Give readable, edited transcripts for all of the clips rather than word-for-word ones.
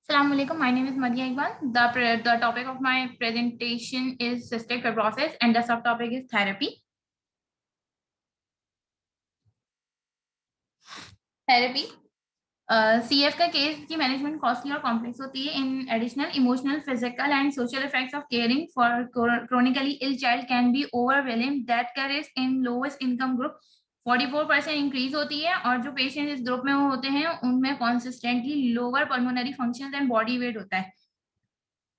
Assalamu alaikum. My name is Madia Iqbal. The topic of my presentation is cystic fibrosis and the subtopic is therapy. Therapy. CF का case की management costly और complex होती है. In additional emotional, physical and social effects of caring for chronically ill child can be overwhelming. Death का risk in lowest income group 44% increase होती है और जो पेशेंट इस ग्रुप में होते हैं उनमें consistently lower pulmonary function and body weight होता है.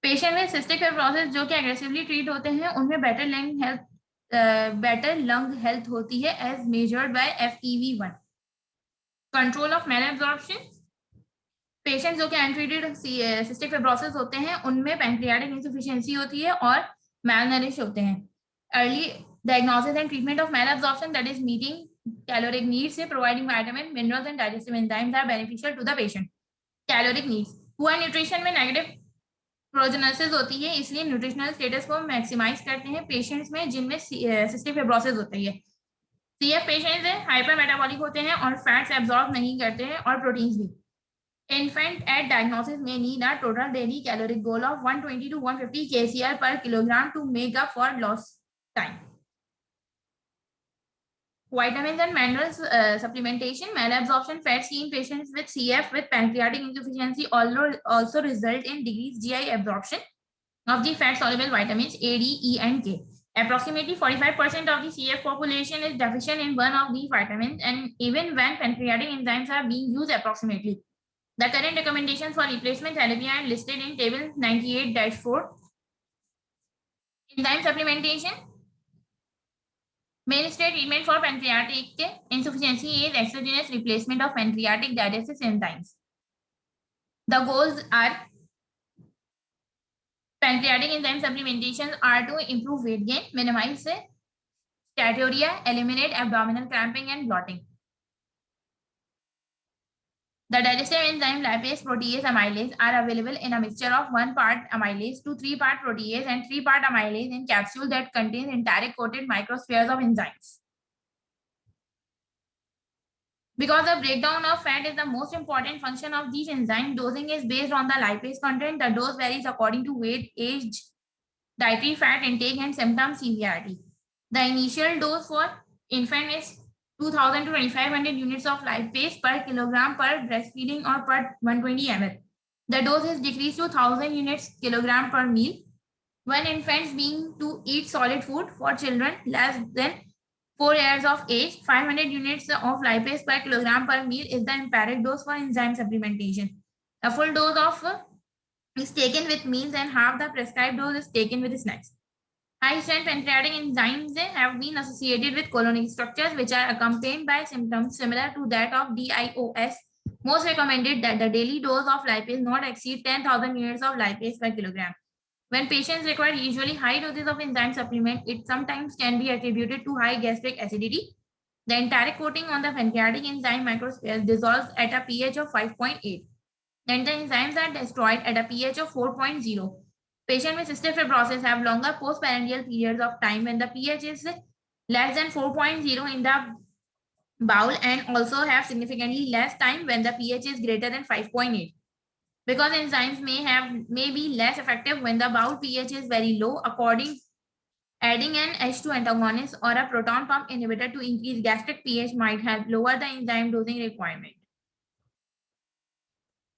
पेशेंट में सिस्टिक फाइब्रोसिस जो कि एग्रेसिवली ट्रीट होते हैं उनमें बेटर लंग हेल्थ होती है as measured by FEV1. Control of malabsorption. Patient जो कि अनट्रीटेड सिस्टिक फाइब्रोसिस होते हैं उनमें पैंक्रियाटिक इंसफिशिएंसी होती है और मैलनरिश होते हैं. Early diagnosis and treatment of malabsorption that is meeting caloric needs से providing vitamin minerals and digestive enzymes are beneficial to the patient. Caloric needs. Poor nutrition में नेगेटिव प्रोजेनेसिस होती है, इसलिए न्यूट्रिशनल स्टेटस को maximise करते हैं patients में जिनमें सिस्टिक फाइब्रोसिस होती है. CF पेशेंट्स हाइपर मेटाबॉलिक होते हैं और फैट्स एब्जॉर्ब नहीं करते हैं और प्रोटीन्स भी. Infant at diagnosis may need a total daily caloric goal of 120 to 150 kcal per kilogram to make up for lost time. Vitamins and minerals supplementation. Malabsorption fat seen patients with CF with pancreatic insufficiency also result in decreased GI absorption of the fat soluble vitamins A, D, E, and K. Approximately 45% of the CF population is deficient in one of these vitamins, and even when pancreatic enzymes are being used approximately. The current recommendations for replacement therapy are listed in table 98-4. Enzyme supplementation. Mainstay treatment for pancreatic insufficiency is exogenous replacement of pancreatic dialysis enzymes. The goals are pancreatic enzyme supplementations are to improve weight gain, minimize steatorrhea, eliminate abdominal cramping and bloating. The digestive enzyme lipase, protease, amylase are available in a mixture of 1 part amylase to 3 part protease and 3 part amylase in capsule that contains enteric coated microspheres of enzymes. Because the breakdown of fat is the most important function of these enzymes, dosing is based on the lipase content. The dose varies according to weight, age, dietary fat intake, and symptom severity. The initial dose for infant is 2000 to 2500 units of lipase per kilogram per breastfeeding or per 120 ml. The dose is decreased to 1000 units kilogram per meal. When infants being to eat solid food, for children less than 4 years of age, 500 units of lipase per kilogram per meal is the empiric dose for enzyme supplementation. A full dose of is taken with meals and half the prescribed dose is taken with snacks. High-strength pancreatic enzymes have been associated with colonic structures which are accompanied by symptoms similar to that of DIOS. Most recommended that the daily dose of lipase not exceed 10,000 units of lipase per kilogram. When patients require usually high doses of enzyme supplement, it sometimes can be attributed to high gastric acidity. The enteric coating on the pancreatic enzyme microsphere dissolves at a pH of 5.8. Then the enzymes are destroyed at a pH of 4.0. Patients with cystic fibrosis have longer postprandial periods of time when the pH is less than 4.0 in the bowel and also have significantly less time when the pH is greater than 5.8. Because enzymes may be less effective when the bowel pH is very low, adding an H2 antagonist or a proton pump inhibitor to increase gastric pH might help lower the enzyme dosing requirement.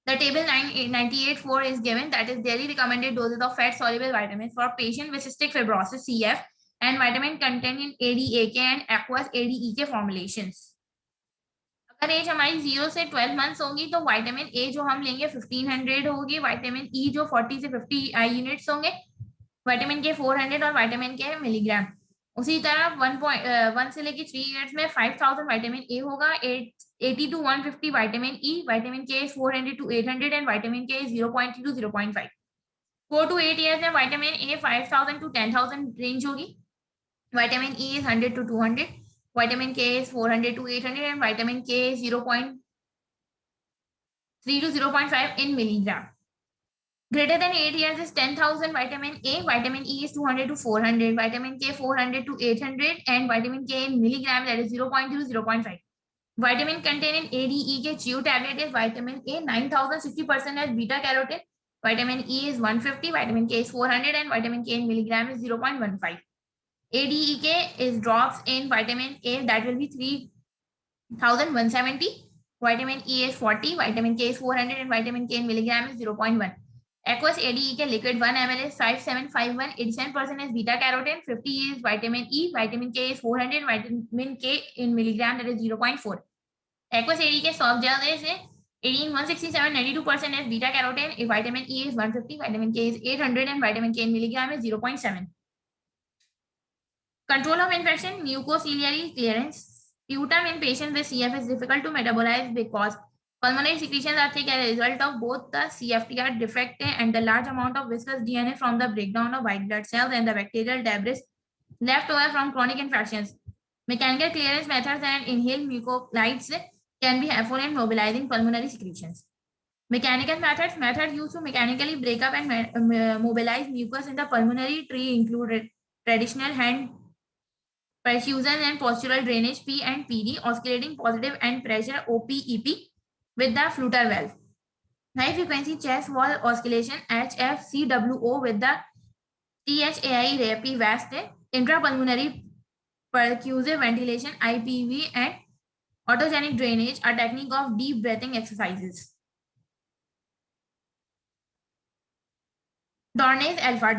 The table 98.4 is given, that is daily recommended doses of fat soluble vitamins for patients with cystic fibrosis CF and vitamin content in ADAK and aqueous ADEK formulations. अगर as हमारी 0 से 12 months होगी तो vitamin A जो हम लेंगे 1500 होगी, vitamin E जो 40 से 50 यूनिट्स होंगे, विटामिन के 400 और विटामिन के मिलीग्राम. उसी तरह 1 से लेके 3 ईयर्स में 5000 विटामिन ए होगा, 80 to 150 vitamin E, vitamin K is 400 to 800 and vitamin K is 0.3 to 0.5. 4 to 8 years में vitamin A 5000 to 10,000 range होगी, vitamin E is 100 to 200, vitamin K is 400 to 800 and vitamin K is 0.3 to 0.5 in milligram. Greater than 8 years is 10,000 vitamin A, vitamin E is 200 to 400, vitamin K 400 to 800 and vitamin K in milligram that is 0.2 to 0.5. Vitamin contained in A, D, E के chew tablet is vitamin A 9060% as beta carotene. Vitamin E is 150, vitamin K is 400, and vitamin K in milligram is 0.15. ADEK is drops in vitamin A that will be 3170. Vitamin E is 40, vitamin K is 400, and vitamin K in milligram is 0.1. Aqueous ADEK liquid 1 ml is 5751, 87% is beta carotene, 50 is vitamin E, vitamin K is 400, vitamin K in milligram that is 0.4. Aqueous ADK soft gel is 18167, 92% is beta carotene, vitamin E is 150, vitamin K is 800, and vitamin K in milligram is 0.7. Control of infection, mucociliary clearance. Sputum in patients with CF is difficult to metabolize because pulmonary secretions are thick as a result of both the CFTR defect and the large amount of viscous DNA from the breakdown of white blood cells and the bacterial debris left over from chronic infections. Mechanical clearance methods and inhaled mucolytes can be helpful in mobilizing pulmonary secretions. Mechanical methods used to mechanically break up and mobilize mucus in the pulmonary tree include traditional hand perfusion and postural drainage P and PD, oscillating positive end pressure OPEP with the Flutter valve. High frequency chest wall oscillation HFCWO with the THAI RAP vast, intrapulmonary percussive ventilation IPV, and autogenic drainage, a technique of deep breathing exercises. Dornase alpha.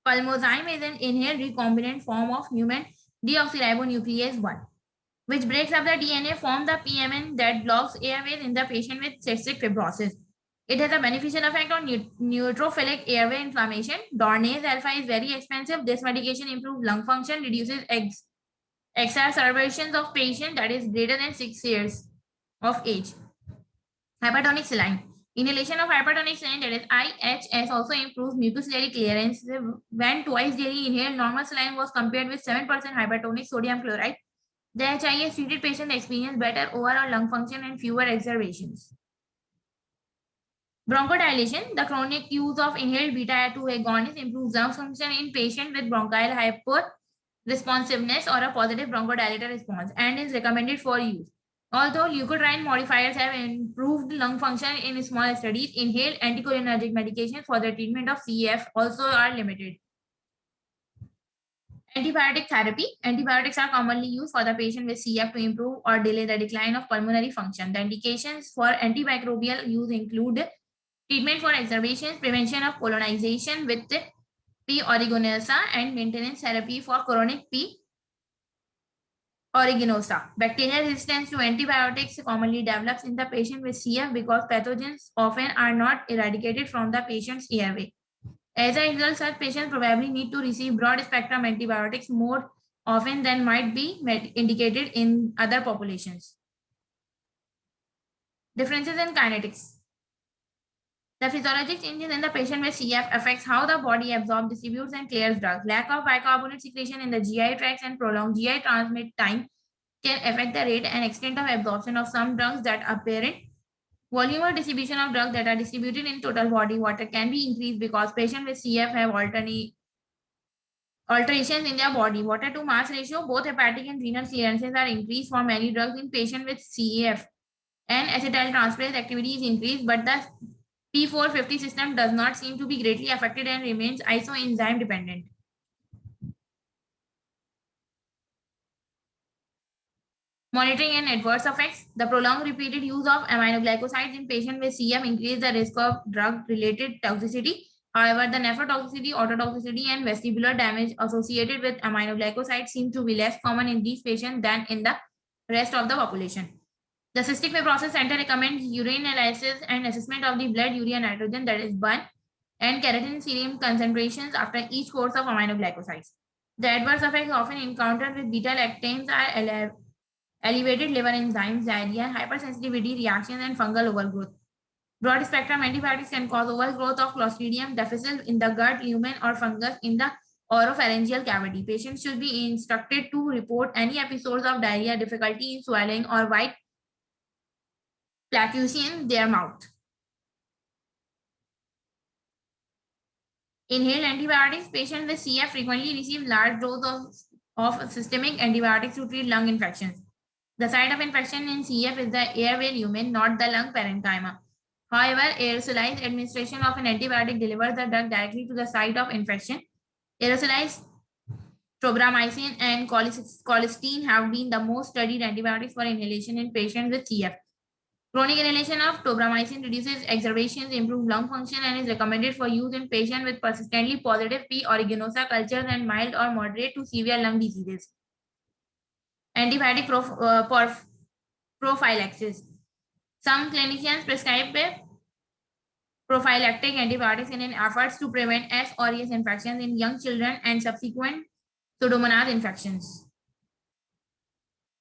Pulmozyme is an inhaled recombinant form of human deoxyribonuclease 1, which breaks up the DNA, forms the PMN that blocks airways in the patient with cystic fibrosis. It has a beneficial effect on neutrophilic airway inflammation. Dornase alpha is very expensive. This medication improves lung function, reduces exacerbations of patient that is greater than 6 years of age. Hypertonic saline. Inhalation of hypertonic saline, that is IHS, also improves mucociliary clearance. When twice daily inhaled normal saline was compared with 7% hypertonic sodium chloride, the HIS treated patients experience better overall lung function and fewer exacerbations. Bronchodilation. The chronic use of inhaled beta-2 agonist improves lung function in patients with bronchial hyperresponsiveness or a positive bronchodilator response and is recommended for use. Although leukotriene modifiers have improved lung function in small studies, inhaled anticholinergic medications for the treatment of CF also are limited. Antibiotic therapy. Antibiotics are commonly used for the patient with CF to improve or delay the decline of pulmonary function. The indications for antimicrobial use include treatment for exacerbations, prevention of colonization with P. aeruginosa, and maintenance therapy for chronic P. aeruginosa. Bacterial resistance to antibiotics commonly develops in the patient with CF because pathogens often are not eradicated from the patient's airway. As a result, such patients probably need to receive broad-spectrum antibiotics more often than might be indicated in other populations. Differences in kinetics. The physiologic changes in the patient with CF affects how the body absorbs, distributes, and clears drugs. Lack of bicarbonate secretion in the GI tracts and prolonged GI transmit time can affect the rate and extent of absorption of some drugs that are apparent. Volume or distribution of drugs that are distributed in total body water can be increased because patients with CF have alterations in their body water to mass ratio. Both hepatic and renal clearances are increased for many drugs in patients with CF, and acetyltransferase activity is increased, but the P450 system does not seem to be greatly affected and remains isoenzyme dependent. Monitoring and adverse effects. The prolonged repeated use of aminoglycosides in patients with CF increase the risk of drug-related toxicity. However, the nephrotoxicity, ototoxicity, and vestibular damage associated with aminoglycosides seem to be less common in these patients than in the rest of the population. The Cystic Fibrosis Center recommends urine analysis and assessment of the blood urea nitrogen, that is BUN, and creatinine serum concentrations after each course of aminoglycosides. The adverse effects often encountered with beta-lactams are elevated liver enzymes, diarrhea, hypersensitivity reactions, and fungal overgrowth. Broad-spectrum antibiotics can cause overgrowth of Clostridium difficile in the gut, lumen, or fungus in the oropharyngeal cavity. Patients should be instructed to report any episodes of diarrhea, difficulty in swallowing, or white plaques in their mouth. Inhaled antibiotics. Patients with CF frequently receive large doses of systemic antibiotics to treat lung infections. The site of infection in CF is the airway lumen, not the lung parenchyma. However, aerosolized administration of an antibiotic delivers the drug directly to the site of infection. Aerosolized tobramycin and colistin have been the most studied antibiotics for inhalation in patients with CF. Chronic inhalation of tobramycin reduces exacerbations, improves lung function, and is recommended for use in patients with persistently positive P. aeruginosa cultures and mild or moderate to severe lung diseases. Antibiotic prophylaxis. Some clinicians prescribe prophylactic antibiotics in an efforts to prevent S. aureus infections in young children and subsequent Pseudomonas infections.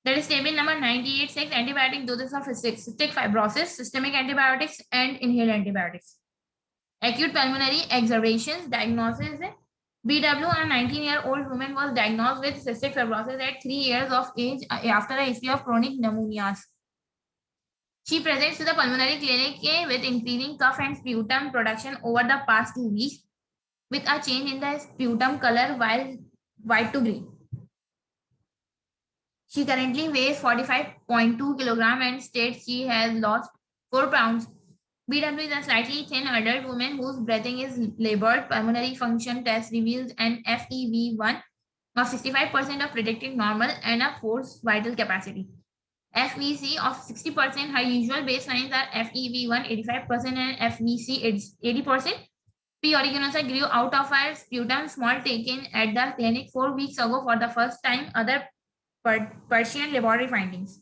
That is table number 98.6, antibiotic doses of cystic fibrosis, systemic antibiotics, and inhaled antibiotics. Acute pulmonary exacerbations, diagnosis. BW, a 19-year-old woman, was diagnosed with cystic fibrosis at 3 years of age after a history of chronic pneumonias. She presents to the pulmonary clinic with increasing cough and sputum production over the past 2 weeks, with a change in the sputum color while white to green. She currently weighs 45.2 kilograms and states she has lost 4 pounds. BW is a slightly thin adult woman whose breathing is labored. Pulmonary function test reveals an FEV1 of 65% of predicted normal and a forced vital capacity. FVC of 60%. Her usual baselines are FEV1 85% and FVC 80%. P. aeruginosa grew out of her sputum, small taken at the clinic 4 weeks ago for the first time. Other Persian laboratory findings.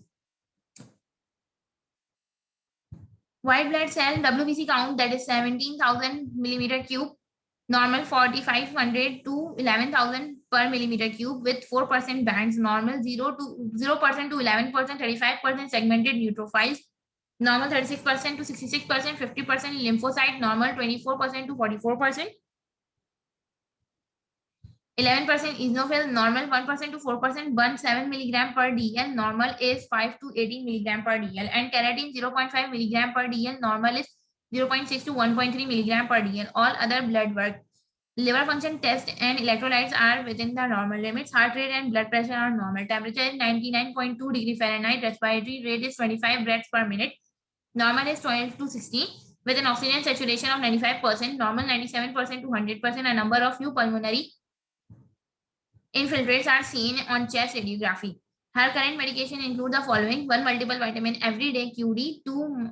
White blood cell WBC count, that is 17,000 millimeter cube, normal 4,500 to 11,000 per millimeter cube with 4% bands, normal 0% to 11%, 35% segmented neutrophils, normal 36% to 66%, 50% lymphocyte, normal 24% to 44%. 11% eosinophil, normal 1% to 4%, burn 7 milligram per dl, normal is 5 to 18 milligram per dl, and keratin 0.5 milligram per dl, normal is 0.6 to 1.3 milligram per dl. All other blood work, liver function test and electrolytes are within the normal limits. Heart rate and blood pressure are normal. Temperature is 99.2 degree Fahrenheit. Respiratory rate is 25 breaths per minute. Normal is 12 to 16 with an oxygen saturation of 95%, normal 97% to 100%. A number of few pulmonary infiltrates are seen on chest radiography. Her current medication include the following: 1 multiple vitamin every day QD, 2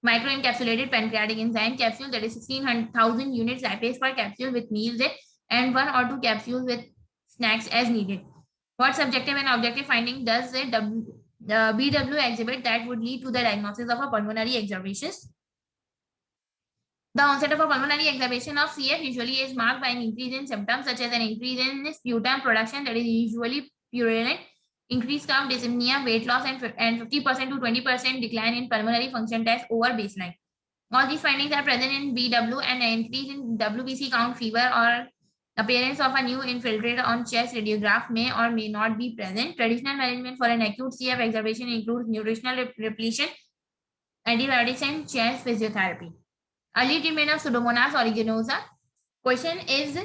microencapsulated pancreatic enzyme capsule, that is 16,000 units lipase per capsule with meals, and 1 or 2 capsules with snacks as needed. What subjective and objective finding does the BW exhibit that would lead to the diagnosis of a pulmonary exacerbations? The onset of a pulmonary exacerbation of CF usually is marked by an increase in symptoms such as an increase in sputum production, that is usually purulent, increased cough, dyspnea, weight loss, and 50% to 20% decline in pulmonary function test over baseline. All these findings are present in BW, and an increase in WBC count, fever, or appearance of a new infiltrate on chest radiograph may or may not be present. Traditional management for an acute CF exacerbation includes nutritional repletion, antibiotics, and chest physiotherapy. Early treatment of Pseudomonas aeruginosa. Question is,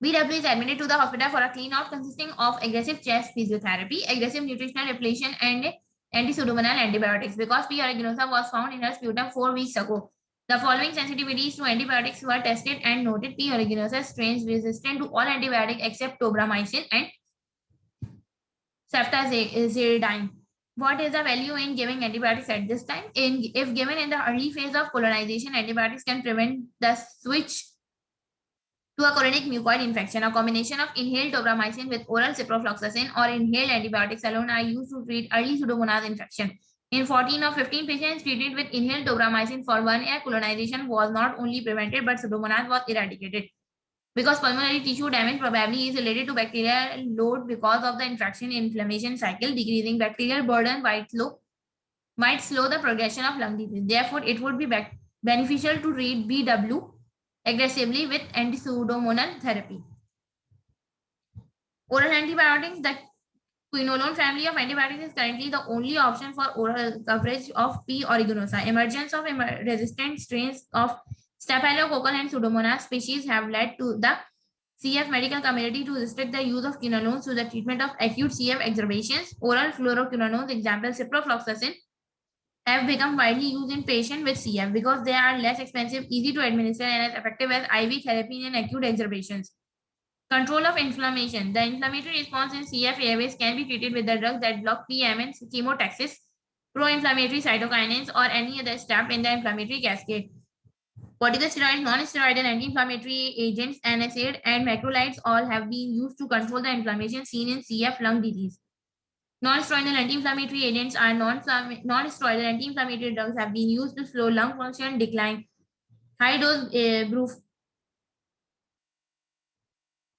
BW is admitted to the hospital for a clean out consisting of aggressive chest physiotherapy, aggressive nutritional repletion, and anti-pseudomonal antibiotics. Because P. aeruginosa was found in her sputum 4 weeks ago, the following sensitivities to antibiotics were tested and noted. P. aeruginosa strains resistant to all antibiotics except tobramycin and ceftazidime. What is the value in giving antibiotics at this time? If given in the early phase of colonization, antibiotics can prevent the switch to a chronic mucoid infection. A combination of inhaled tobramycin with oral ciprofloxacin or inhaled antibiotics alone are used to treat early Pseudomonas infection. In 14 or 15 patients treated with inhaled tobramycin for 1 year, colonization was not only prevented but Pseudomonas was eradicated. Because pulmonary tissue damage probably is related to bacterial load because of the infection-inflammation cycle, decreasing bacterial burden might slow the progression of lung disease. Therefore, it would be beneficial to treat BW aggressively with anti-pseudomonal therapy. Oral antibiotics. The quinolone family of antibiotics is currently the only option for oral coverage of P. aeruginosa. Emergence of resistant strains of Staphylococcus and Pseudomonas species have led to the CF medical community to restrict the use of quinolones to the treatment of acute CF exacerbations. Oral fluoroquinolones, example ciprofloxacin, have become widely used in patients with CF because they are less expensive, easy to administer, and as effective as IV therapy in acute exacerbations. Control of inflammation. The inflammatory response in CF airways can be treated with the drugs that block PMN, chemotaxis, pro-inflammatory cytokinins, or any other step in the inflammatory cascade. Corticosteroids, non-steroidal anti-inflammatory agents, NSAID, and macrolides all have been used to control the inflammation seen in CF lung disease. Non-steroidal anti-inflammatory agents are non-steroidal anti-inflammatory drugs have been used to slow lung function decline. High-dose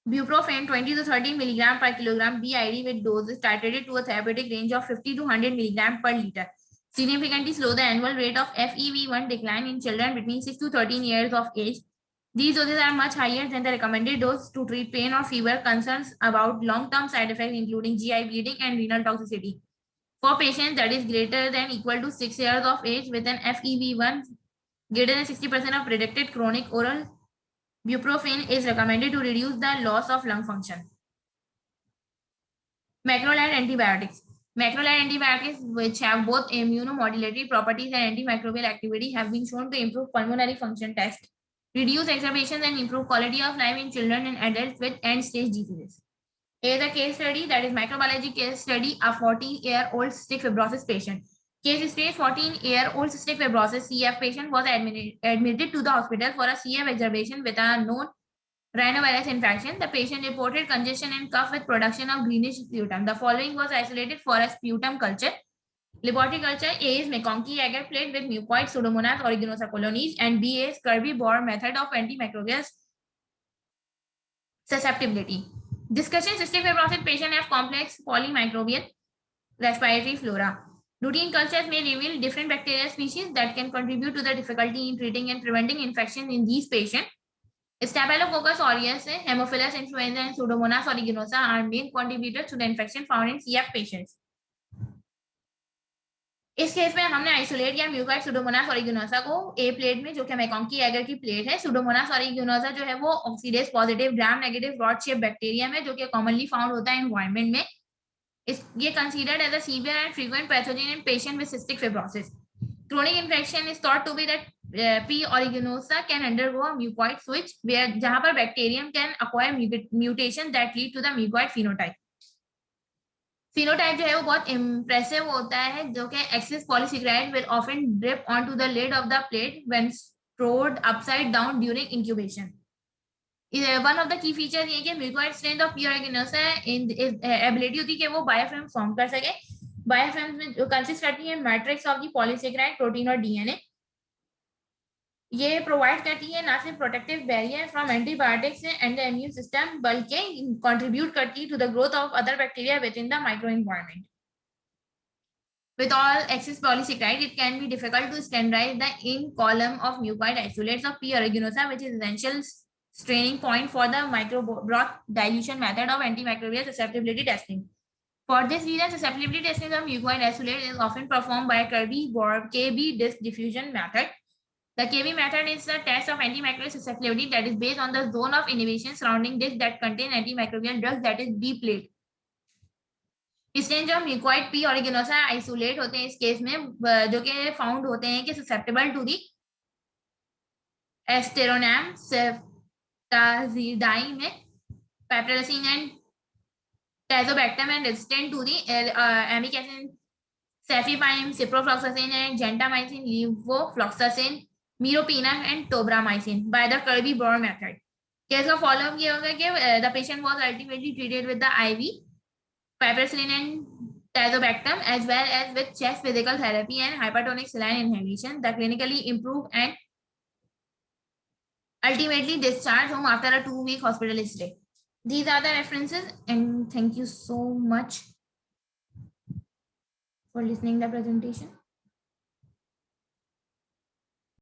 buprofen 20 to 30 milligram per kilogram BID with doses titrated to a therapeutic range of 50 to 100 milligram per liter. Significantly slow the annual rate of FEV1 decline in children between 6 to 13 years of age. These doses are much higher than the recommended dose to treat pain or fever. Concerns about long-term side effects including GI bleeding and renal toxicity. For patients that is greater than equal to 6 years of age with an FEV1 greater than 60% of predicted chronic, oral buprofen is recommended to reduce the loss of lung function. Macrolide antibiotics. Macrolide antibiotics, which have both immunomodulatory properties and antimicrobial activity, have been shown to improve pulmonary function test, reduce exacerbations, and improve quality of life in children and adults with end-stage diseases. Here's a case study, that is microbiology case study, a 14-year-old cystic fibrosis patient. Case stage 14-year-old cystic fibrosis CF patient was admitted to the hospital for a CF exacerbation with a known rhinovirus infection. The patient reported congestion and cough with production of greenish sputum. The following was isolated for a sputum culture. Laboratory culture: A is McConkey agar plate with mucoid Pseudomonas aeruginosa colonies, and B is Kirby-Bohr method of antimicrobial susceptibility. Discussion: cystic fibrosis patient have complex polymicrobial respiratory flora. Routine cultures may reveal different bacterial species that can contribute to the difficulty in treating and preventing infection in these patients. Staphylococcus aureus, Haemophilus influenza, and Pseudomonas aeruginosa are main contributors to the infection found in CF patients. इस case में हमने isolate या mucoid Pseudomonas ऑरिजिनोसा को ए plate में, जो कि मैकॉन्की eager की plate है. सुडोमोनास ऑरिजिनोसा जो है वो oxidase positive gram negative rod shape bacterium है, जो कि कॉमनली फाउंड होता है एनवायरनमेंट में. ये considered as a severe and frequent pathogen in patient with cystic fibrosis. Chronic infection is thought to be that P. aeruginosa can undergo a mucoid switch, where जहां पर bacterium can acquire mutation that lead to the mucoid phenotype. Phenotype जो है वो बहुत impressive होता है, जो कि excess polysaccharide will often drip onto the lid of the plate when stored upside down during incubation. One of the key features ये कि mucoid strain of P. aeruginosa ability होती है कि वो biofilm form कर सके. बायोफिल्म्स में जो कंसिस्ट करती है matrix of the polysaccharide protein और डीएनए. ये प्रोवाइड करती है ना सिर्फ protective barrier from antibiotics and the immune system, बल्कि कंट्रीब्यूट करती है to the growth of other bacteria within the micro environment. With all excess polysaccharide, it can be difficult to standardize the in column of mucoid isolates of P. aeruginosa, which is essential straining point for the microbroth dilution method of antimicrobial susceptibility testing. For this reason, susceptibility testing of mucoid isolate is often performed by Kirby-Bohr KB disc diffusion method. The KB method is a test of antimicrobial susceptibility that is based on the zone of inhibition surrounding disc that contain antimicrobial drugs, that is B plate. इसमें जो mucoid P ऑरिजिनोसा isolate होते हैं इस case में, जो कि found होते हैं कि ससेप्टेबल टू दी एस्टेरोनैम सेफ्टाजिडाइन में पेप्टाइसिन and tazobactam and resistant to the amikacin, cefepime, ciprofloxacin, and gentamicin, levofloxacin, meropenem, and tobramycin by the Kirby-Bohr method. Case का follow-up ये होगा कि the patient was ultimately treated with the IV piperacillin and tazobactam, as well as with chest physical therapy and hypertonic saline inhalation. The clinically improved and ultimately discharged home after a 2-week hospital stay. These are the references, and thank you so much for listening to the presentation.